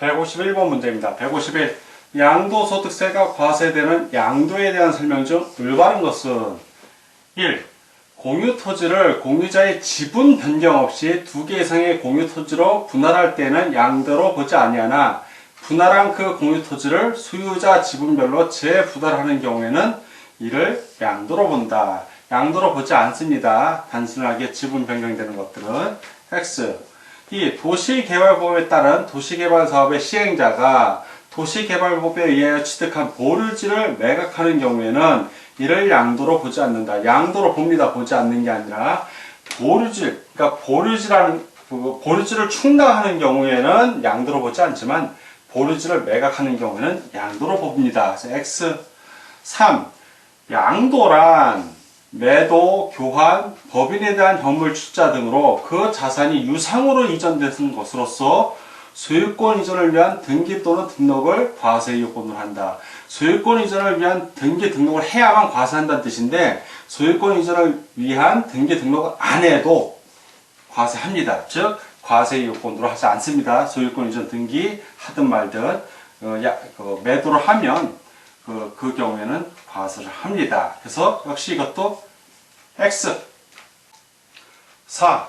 151번 문제입니다. 151. 양도소득세가 과세되는 양도에 대한 설명 중 올바른 것은 1. 공유토지를 공유자의 지분 변경 없이 2개 이상의 공유토지로 분할할 때는 양도로 보지 아니하나 분할한 그 공유토지를 소유자 지분별로 재분할하는 경우에는 이를 양도로 본다. 양도로 보지 않습니다. 단순하게 지분 변경되는 것들은. X. 이 도시개발법에 따른 도시개발사업의 시행자가 도시개발법에 의하여 취득한 보류지를 매각하는 경우에는 이를 양도로 보지 않는다. 양도로 봅니다. 보지 않는 게 아니라 보류지, 그러니까 보류지를 충당하는 경우에는 양도로 보지 않지만 보류지를 매각하는 경우에는 양도로 봅니다. 그래서 X. 3. 양도란 매도, 교환, 법인에 대한 현물 출자 등으로 그 자산이 유상으로 이전되는 것으로서 소유권 이전을 위한 등기 또는 등록을 과세 요건으로 한다. 소유권 이전을 위한 등기 등록을 해야만 과세한다는 뜻인데 소유권 이전을 위한 등기 등록을 안 해도 과세합니다. 즉 과세 요건으로 하지 않습니다. 소유권 이전 등기 하든 말든 매도를 하면 그 경우에는 과세를 합니다. 그래서 역시 이것도 X. 4.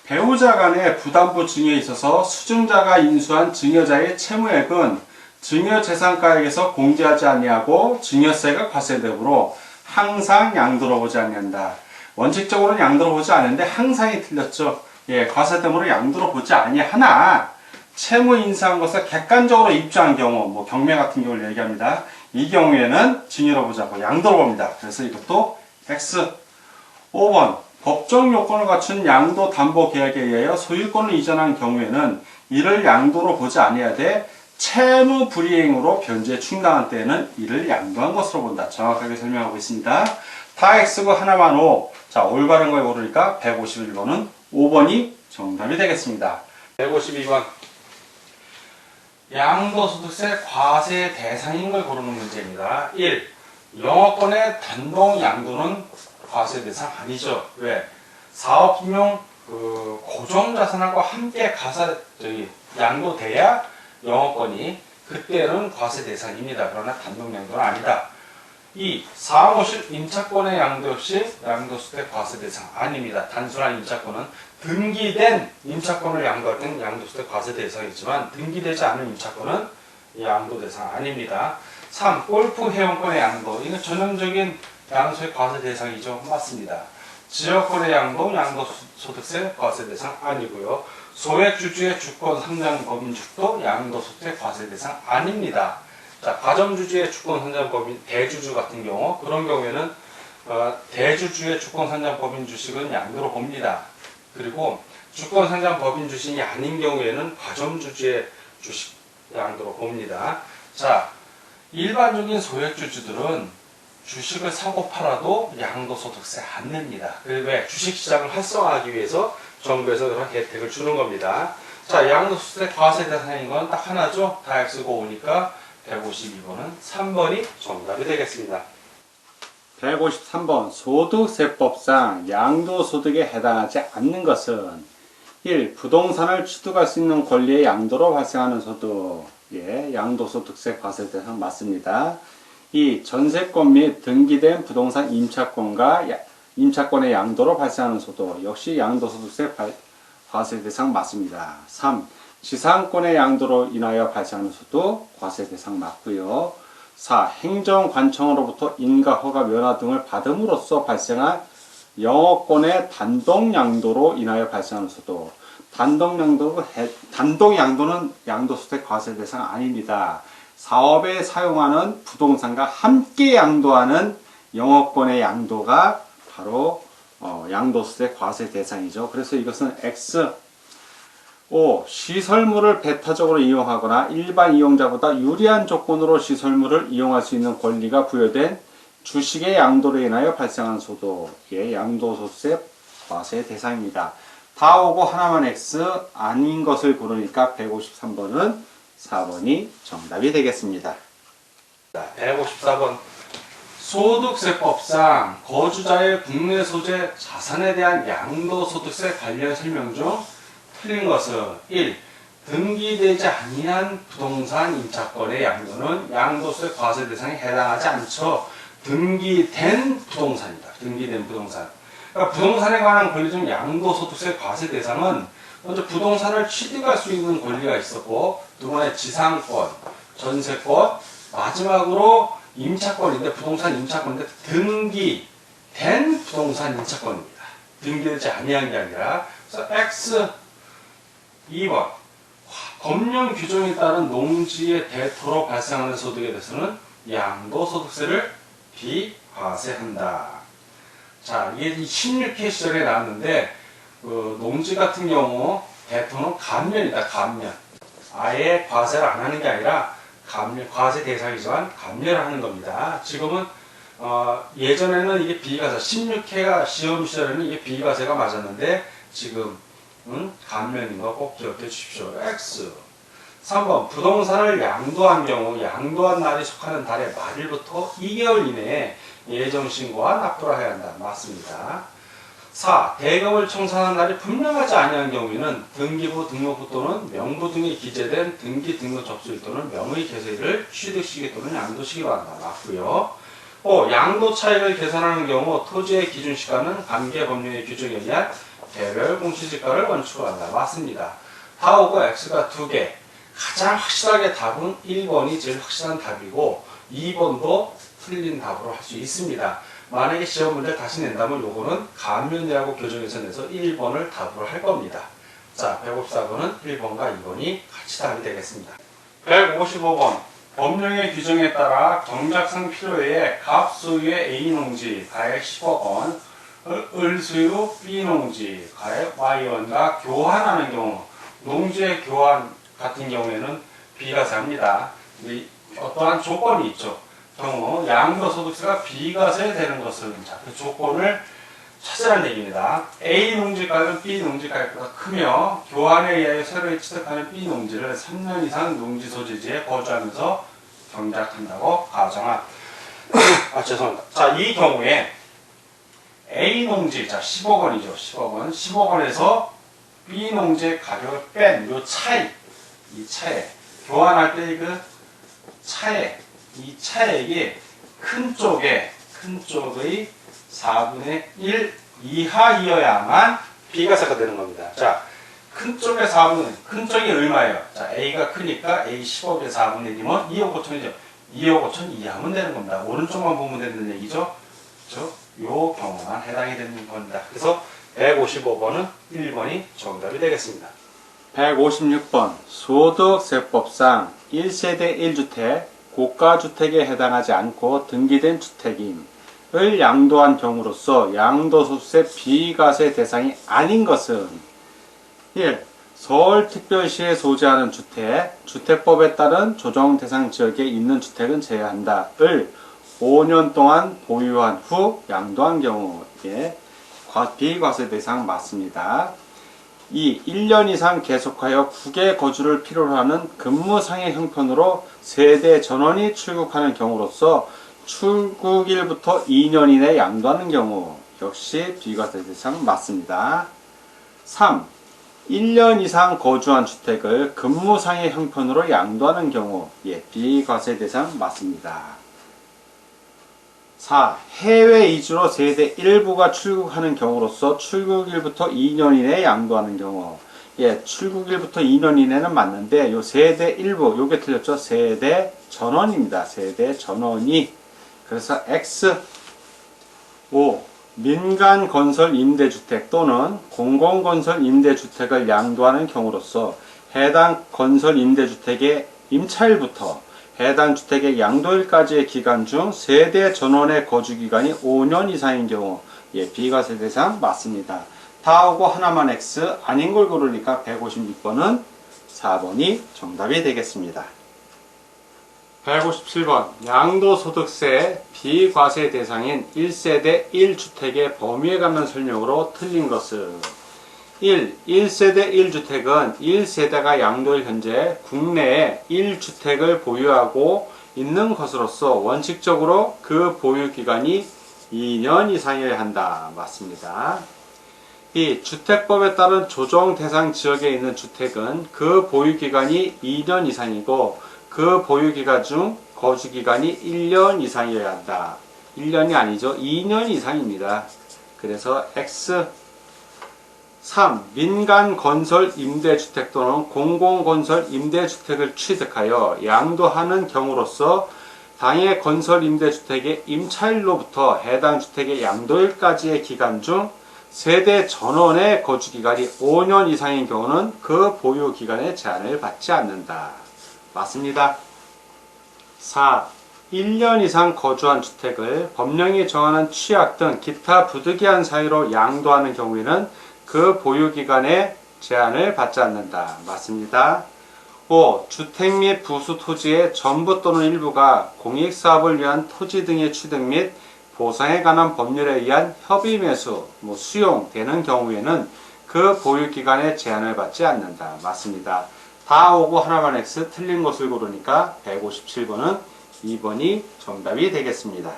배우자 간의 부담부 증여에 있어서 수증자가 인수한 증여자의 채무액은 증여재산가액에서 공제하지 아니하고 증여세가 과세되므로 항상 양도로 보지 아니한다. 원칙적으로는 양도로 보지 않는데 항상이 틀렸죠. 예, 과세되므로 양도로 보지 아니하나 채무 인수한 것을 객관적으로 입증한 경우, 뭐 경매 같은 경우를 얘기합니다. 이 경우에는 증여로 보지 않고 양도로 봅니다. 그래서 이것도 X. 5번. 법정 요건을 갖춘 양도 담보 계약에 의하여 소유권을 이전한 경우에는 이를 양도로 보지 아니해야 돼. 채무 불이행으로 변제 충당한 때에는 이를 양도한 것으로 본다. 정확하게 설명하고 있습니다. 다 X고 하나만 O. 자, 올바른 거에 오르니까 151번은 5번이 정답이 되겠습니다. 152번. 양도소득세 과세 대상인 걸 고르는 문제입니다. 1. 영업권의 단독 양도는 과세 대상 아니죠. 왜? 사업임용 고정자산하고 함께 양도돼야 영업권이 그때는 과세 대상입니다. 그러나 단독 양도는 아니다. 2. 사무실 임차권의 양도 역시 양도소득세 과세 대상 아닙니다. 단순한 임차권은 등기된 임차권을 양도할 때는 양도소득세 과세 대상이지만 등기되지 않은 임차권은 양도 대상 아닙니다. 3. 골프 회원권의 양도. 이건 전형적인 양도소득세 과세 대상이죠. 맞습니다. 지역권의 양도, 양도소득세 과세 대상 아니고요. 소액주주의 주권 상장 법인주도 양도소득세 과세 대상 아닙니다. 자, 가정주주의 주권 상장 법인 대주주 같은 경우, 그런 경우에는 대주주의 주권 상장 법인 주식은 양도로 봅니다. 그리고 주권 상장 법인 주식이 아닌 경우에는 가정주주의 주식 양도로 봅니다. 자, 일반적인 소액주주들은 주식을 사고 팔아도 양도소득세 안 냅니다. 왜? 주식시장을 활성화하기 위해서 정부에서 그런 혜택을 주는 겁니다. 자, 양도소득세 과세 대상인 건 딱 하나죠. 다 X고 오니까 152번은 3번이 정답이 되겠습니다. 153번. 소득세법상 양도소득에 해당하지 않는 것은 1. 부동산을 취득할 수 있는 권리의 양도로 발생하는 소득. 예, 양도소득세 과세 대상 맞습니다. 2. 전세권 및 등기된 부동산 임차권의 양도로 발생하는 소득. 역시 양도소득세 과세 대상 맞습니다. 3. 지상권의 양도로 인하여 발생하는 소득. 과세 대상 맞고요. 4. 행정관청으로부터 인가, 허가, 면허 등을 받음으로써 발생한 영업권의 단독 양도로 인하여 발생하는 소득. 단독 양도는 양도소득세 과세 대상 아닙니다. 사업에 사용하는 부동산과 함께 양도하는 영업권의 양도가 바로 양도소득세 과세 대상이죠. 그래서 이것은 X. 5. 시설물을 배타적으로 이용하거나 일반 이용자보다 유리한 조건으로 시설물을 이용할 수 있는 권리가 부여된 주식의 양도로 인하여 발생한 소득. 예, 양도소득세 과세 대상입니다. 다 오고 하나만 X 아닌 것을 고르니까 153번은 4번이 정답이 되겠습니다. 154번. 소득세법상 거주자의 국내 소재 자산에 대한 양도소득세 관련 설명 중 틀린 것은 1. 등기되지 아니한 부동산 임차권의 양도는 양도세 과세 대상에 해당하지 않죠. 등기된 부동산이다. 등기된 부동산. 그러니까 부동산에 관한 권리중 양도소득세 과세 대상은 먼저 부동산을 취득할 수 있는 권리가 있었고, 두 번째 지상권, 전세권, 마지막으로 임차권인데 부동산 임차권인데 등기된 부동산 임차권입니다. 등기되지 아니한 게 아니라. 그래서 X 2번 법령 규정에 따른 농지의 대토로 발생하는 소득에 대해서는 양도소득세를 비과세한다. 자, 이게 16회 시절에 나왔는데 농지 같은 경우 대토는 감면이다. 감면. 아예 과세를 안 하는 게 아니라 감면, 과세 대상이지만 감면을 하는 겁니다. 지금은 예전에는 이게 비과세, 16회가 시험 시절에는 이게 비과세가 맞았는데 지금 감면인 거 꼭 기억해 주십시오. X 3번 부동산을 양도한 경우 양도한 날이 속하는 달의 말일부터 2개월 이내에 예정신고와 납부를 해야 한다. 맞습니다. 4. 대금을 청산한 날이 분명하지 아니한 경우에는 등기부, 등록부 또는 명부 등에 기재된 등기 등록 접수일 또는 명의 개소일을 취득시기 또는 양도시기로 한다. 맞고요. 5. 양도 차익을 계산하는 경우 토지의 기준 시가는 관계 법령의 규정에 의한 개별 공시지가를 원칙으로 한다. 맞습니다. 다오고 X가 2개. 가장 확실하게 답은 1번이 제일 확실한 답이고 2번도 틀린 답으로 할 수 있습니다. 만약에 시험 문제 다시 낸다면 요거는 감면이라고 교정해서 내서 1번을 답으로 할 겁니다. 자, 154번은 1번과 2번이 같이 답이 되겠습니다. 155번 법령의 규정에 따라 경작성 필요에 갑 소유의 A농지 가액 10억 원, 을 소유 B농지 가액 Y원과 교환하는 경우 농지의 교환 같은 경우에는 비과세합니다. 어떠한 조건이 있죠. 경우 양도소득세가 비과세 되는 것은 자, 그 조건을 찾으라는 얘기입니다. A 농지가액은 B 농지가액보다 크며 교환에 의하여 새로 취득하는 B 농지를 3년 이상 농지 소재지에 거주하면서 경작한다고 가정한. 죄송합니다. 자, 이 경우에 A 농지, 자 10억 원이죠. 10억 원. 10억 원에서 B 농지의 가격을 뺀 요 차이, 이 차액 교환할 때 그 차액, 이 차액이 큰 쪽의 4분의 1 이하이어야만 비과세가 되는 겁니다. 자, 큰 쪽의 4분의 1, 큰 쪽이 얼마예요? 자, A가 크니까 A 10억의 4분의 1이면 2억 5천이죠. 2억 5천 이하면 되는 겁니다. 오른쪽만 보면 되는 얘기죠. 그렇죠? 요 경우만 해당이 되는 겁니다. 그래서 155번은 1번이 정답이 되겠습니다. 156번 소득세법상 1세대 1주택 고가주택에 해당하지 않고 등기된 주택임을 양도한 경우로서 양도소득세 비과세 대상이 아닌 것은 1. 서울특별시에 소재하는 주택, 주택법에 따른 조정 대상 지역에 있는 주택은 제외한다. 을 5년 동안 보유한 후 양도한 경우에 비과세 대상 맞습니다. 2. 1년 이상 계속하여 국외 거주를 필요로 하는 근무상의 형편으로 세대 전원이 출국하는 경우로서 출국일부터 2년 이내 양도하는 경우 역시 비과세 대상 맞습니다. 3. 1년 이상 거주한 주택을 근무상의 형편으로 양도하는 경우 비과세 대상 맞습니다. 4. 해외 이주로 세대 일부가 출국하는 경우로서 출국일부터 2년 이내에 양도하는 경우 출국일부터 2년 이내는 맞는데 요 세대 일부 요게 틀렸죠. 세대 전원입니다. 세대 전원이 그래서 X 5. 민간 건설 임대주택 또는 공공건설 임대주택을 양도하는 경우로서 해당 건설 임대주택의 임차일부터 해당 주택의 양도일까지의 기간 중 세대 전원의 거주기간이 5년 이상인 경우 비과세 대상 맞습니다. 다 오고 하나만 X 아닌 걸 고르니까 156번은 4번이 정답이 되겠습니다. 157번 양도소득세 비과세 대상인 1세대 1주택의 범위에 관한 설명으로 틀린 것은 1. 1세대 1주택은 1세대가 양도일 현재 국내에 1주택을 보유하고 있는 것으로서 원칙적으로 그 보유기간이 2년 이상이어야 한다. 맞습니다. 이 주택법에 따른 조정 대상 지역에 있는 주택은 그 보유기간이 2년 이상이고 그 보유기간 중 거주기간이 1년 이상이어야 한다. 1년이 아니죠. 2년 이상입니다. 그래서 X 3. 민간 건설 임대주택 또는 공공건설 임대주택을 취득하여 양도하는 경우로서 당해 건설 임대주택의 임차일로부터 해당 주택의 양도일까지의 기간 중 세대 전원의 거주기간이 5년 이상인 경우는 그 보유기간의 제한을 받지 않는다. 맞습니다. 4. 1년 이상 거주한 주택을 법령이 정하는 취약 등 기타 부득이한 사유로 양도하는 경우에는 그 보유기간의 제한을 받지 않는다. 맞습니다. 5. 주택 및 부수 토지의 전부 또는 일부가 공익사업을 위한 토지 등의 취득 및 보상에 관한 법률에 의한 협의 매수, 수용되는 경우에는 그 보유기간의 제한을 받지 않는다. 맞습니다. 다 오고 하나만 X 틀린 것을 고르니까 157번은 2번이 정답이 되겠습니다.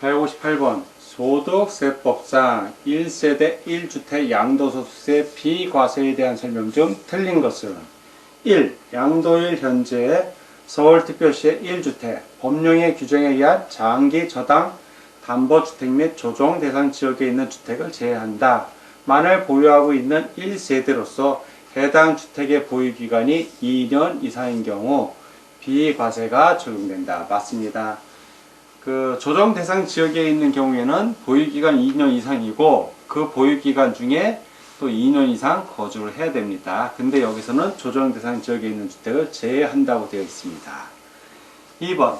158번 소득세법상 1세대 1주택 양도소득세 비과세에 대한 설명 중 틀린 것은 1. 양도일 현재 서울특별시의 1주택 법령의 규정에 의한 장기 저당 담보주택 및 조정 대상 지역에 있는 주택을 제외한다. 만을 보유하고 있는 1세대로서 해당 주택의 보유기간이 2년 이상인 경우 비과세가 적용된다. 맞습니다. 그 조정 대상 지역에 있는 경우에는 보유기간 2년 이상이고 그 보유기간 중에 또 2년 이상 거주를 해야 됩니다. 근데 여기서는 조정 대상 지역에 있는 주택을 제외한다고 되어 있습니다. 2번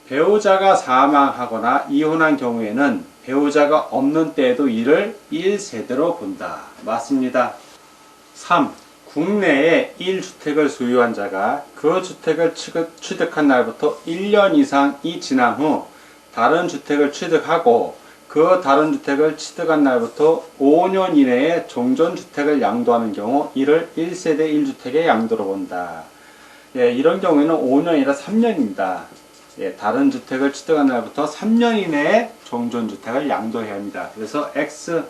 배우자가 사망하거나 이혼한 경우에는 배우자가 없는 때에도 이를 1세대로 본다. 맞습니다. 3. 국내에 1주택을 소유한 자가 그 주택을 취득한 날부터 1년 이상이 지난 후 다른 주택을 취득하고 그 다른 주택을 취득한 날부터 5년 이내에 종전주택을 양도하는 경우 이를 1세대 1주택의 양도로 본다. 예, 이런 경우에는 5년이라 3년입니다. 예, 다른 주택을 취득한 날부터 3년 이내에 종전주택을 양도해야 합니다. 그래서 X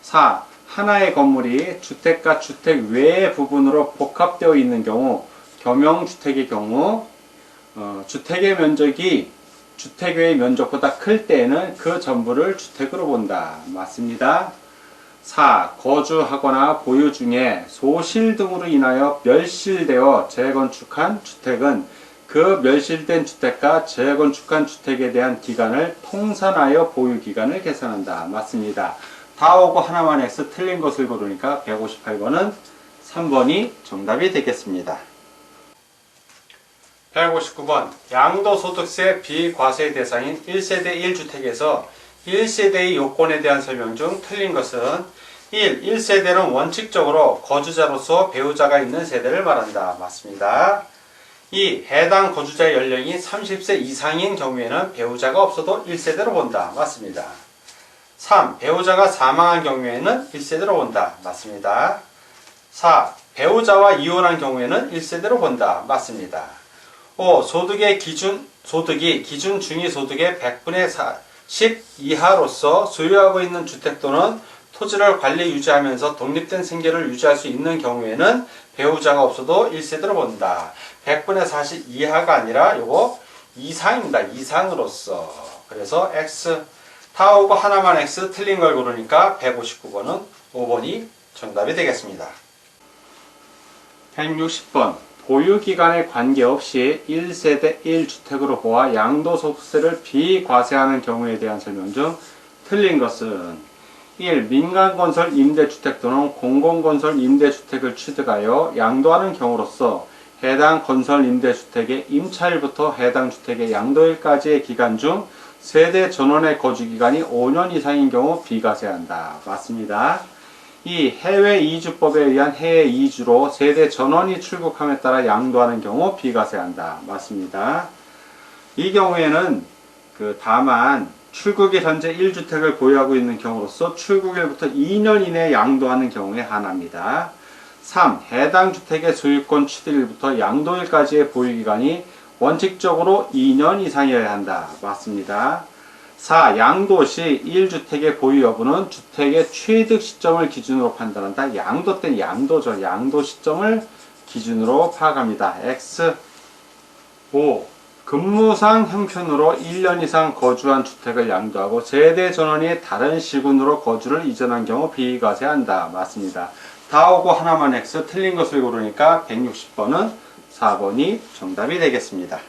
4. 하나의 건물이 주택과 주택 외의 부분으로 복합되어 있는 경우 겸용주택의 경우 주택의 면적이 주택 외의 면적보다 클 때에는 그 전부를 주택으로 본다. 맞습니다. 4. 거주하거나 보유 중에 소실 등으로 인하여 멸실되어 재건축한 주택은 그 멸실된 주택과 재건축한 주택에 대한 기간을 통산하여 보유기간을 계산한다. 맞습니다. 다 오고 하나만 X 틀린 것을 고르니까 158번은 3번이 정답이 되겠습니다. 159번 양도소득세 비과세 대상인 1세대 1주택에서 1세대의 요건에 대한 설명 중 틀린 것은 1. 1세대는 원칙적으로 거주자로서 배우자가 있는 세대를 말한다. 맞습니다. 2. 해당 거주자의 연령이 30세 이상인 경우에는 배우자가 없어도 1세대로 본다. 맞습니다. 3. 배우자가 사망한 경우에는 1세대로 본다. 맞습니다. 4. 배우자와 이혼한 경우에는 1세대로 본다. 맞습니다. 5. 소득이 기준 중위소득의 100분의 10 이하로서 소유하고 있는 주택 또는 토지를 관리 유지하면서 독립된 생계를 유지할 수 있는 경우에는 배우자가 없어도 1세대로 본다. 100분의 40 이하가 아니라 요거 이상입니다. 이상으로서. 그래서 X 다 오고 하나만 X 틀린 걸 고르니까 159번은 5번이 정답이 되겠습니다. 160번 보유기간에 관계없이 1세대 1주택으로 보아 양도소득세를 비과세하는 경우에 대한 설명 중 틀린 것은 1. 민간건설 임대주택 또는 공공건설 임대주택을 취득하여 양도하는 경우로서 해당 건설 임대주택의 임차일부터 해당 주택의 양도일까지의 기간 중 세대 전원의 거주기간이 5년 이상인 경우 비과세한다. 맞습니다. 2. 해외 이주법에 의한 해외 이주로 세대 전원이 출국함에 따라 양도하는 경우 비과세한다. 맞습니다. 이 경우에는 다만 출국일 현재 1주택을 보유하고 있는 경우로서 출국일부터 2년 이내에 양도하는 경우에 한합니다. 3. 해당 주택의 소유권 취득일부터 양도일까지의 보유기간이 원칙적으로 2년 이상이어야 한다. 맞습니다. 4. 양도시 1주택의 보유 여부는 주택의 취득 시점을 기준으로 판단한다. 양도 때는 양도죠. 양도 시점을 기준으로 파악합니다. X. 5. 근무상 형편으로 1년 이상 거주한 주택을 양도하고 세대 전원이 다른 시군으로 거주를 이전한 경우 비과세한다. 맞습니다. 다 오고 하나만 X, 틀린 것을 고르니까 160번은 4번이 정답이 되겠습니다.